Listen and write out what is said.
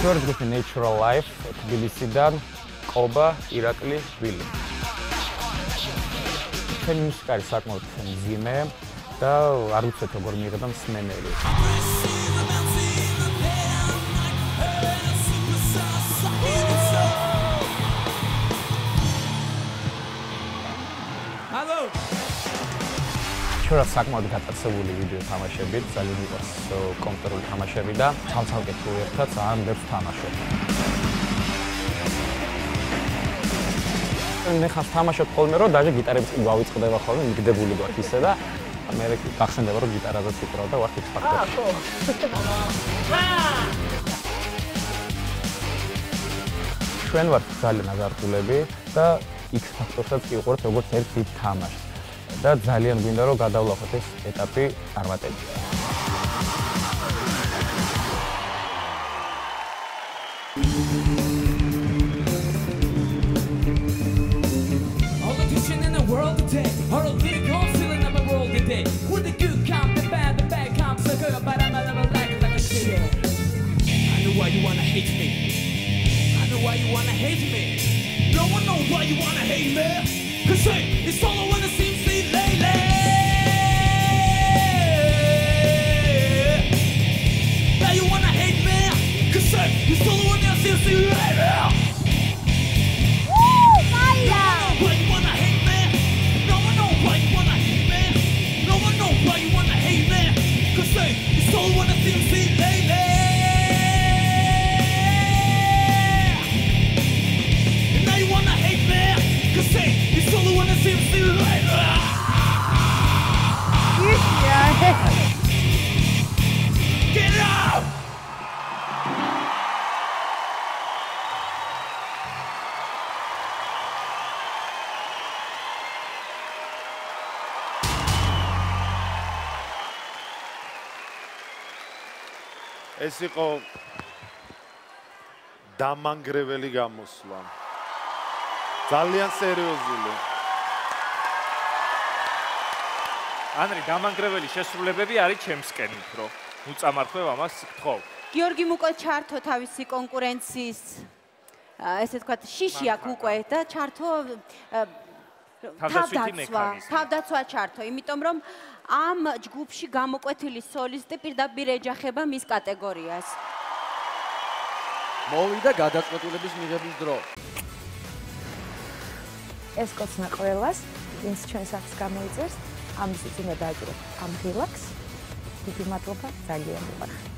შუა ჯგუფი Natural Life თბილისიდან ყობა ირაკლი ვილი. ჩემი მუსიკა არის საკმაოდ მძიმე და არ ვიცით როგორ მიიღება მსმენელი. შორა საკმაოდ გატაცებული ვიდეო თამაშებით, ძალიან მიყვარს კომპიუტერული თამაშები და ცალ-ცალკე თუ ერთად ძალიან ბევრს ვთამაშობ. მე ხარ თამაშობ ხოლმე, რომ დაჟე გიტარებიც კი გვავიწყდება ხოლმე, მიგდებული გვაქვს ისე და მე გახსენდება რომ გიტარაზეც ვიკრავ და ვარ X Factor-ში. ჩვენ ვართ ძალიან აზარტულები და X Factor-საც კი ვიყურებთ როგორც ერთ დიდ თამაშს. და ძალიან გვინდა რომ გადავლახოთ ეს ეტაპი წარმატებით. All the tension in the world today, all the political feeling of the world today. With the good come the bad comes the good, but I'm a little like a shit. I know why you wanna hate me. I know why you wanna hate me. No one knows why you wanna hate me. 'Cause hey, it's all I wanna see lately. Now you wanna hate me. 'Cause hey, it's all I wanna see lately. Woo, Maya! Why you wanna hate me? No one knows why you wanna hate me. No one knows why you wanna hate me. 'Cause hey, it's all I wanna see lately. And now you wanna hate me. 'Cause hey, it's all I wanna see lately. Get out! ეს იყო დამანგრეველი გამოსვლა. ძალიან სერიოზული. ანრი, დამანგრეველი შესრულებები არის ჩემსკენ უფრო. ნუ წამარხვევ ამას გთხოვ. გიორგიმ უკვე ჩართო თავისი კონკურენციის ესე ვთქვათ შიში აქვს უკვე და ჩართო თავდაცვა ჩართო, იმიტომ რომ ამ ჯგუფში გამოკვეთილი სოლისტი პირდაპირ ეჯახება მის კატეგორიას. მოვიდა გადაწყვეტილების მიღების დრო. ეს კოცნა ყველას, ვინც ჩვენ სახს გამოიწერს, ამის უწინა დააჭიროთ ამ ღილაკს. დიდი მადლობა, ძალიან მიყვარხარ.